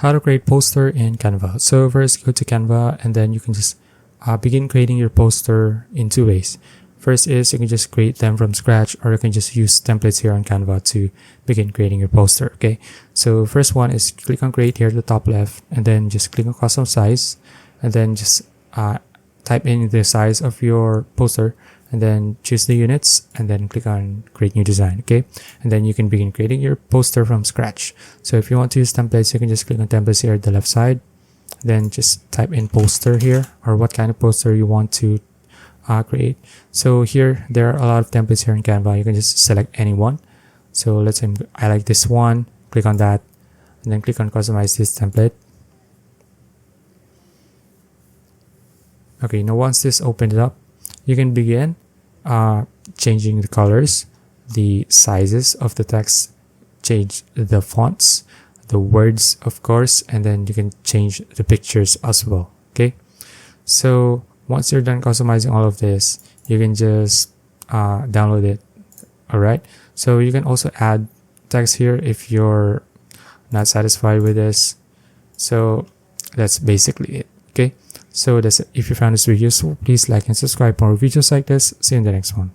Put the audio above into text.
how to create poster in Canva. So first, go to Canva, and then you can just begin creating your poster in two ways. First is you can just create them from scratch, or you can just use templates here on Canva to begin creating your poster. Okay, so first one is click on create here at the top left, and then just click on custom size, and then just type in the size of your poster, and then choose the units, and then click on create new design. Okay, and then you can begin creating your poster from scratch. So if you want to use templates, you can just click on templates here at the left side, then just type in poster here, or what kind of poster you want to create. So here there are a lot of templates here in Canva. You can just select any one. So let's say I like this one, click on that, and then click on customize this template. Okay, now once this opened up, you can begin changing the colors, the sizes of the text, change the fonts, the words of course, and then you can change the pictures as well. Okay, so once you're done customizing all of this, you can just download it. Alright, so you can also add text here if you're not satisfied with this. So that's basically it. Okay, so that's it. If you found this video useful, please like and subscribe for more videos like this. See you in the next one.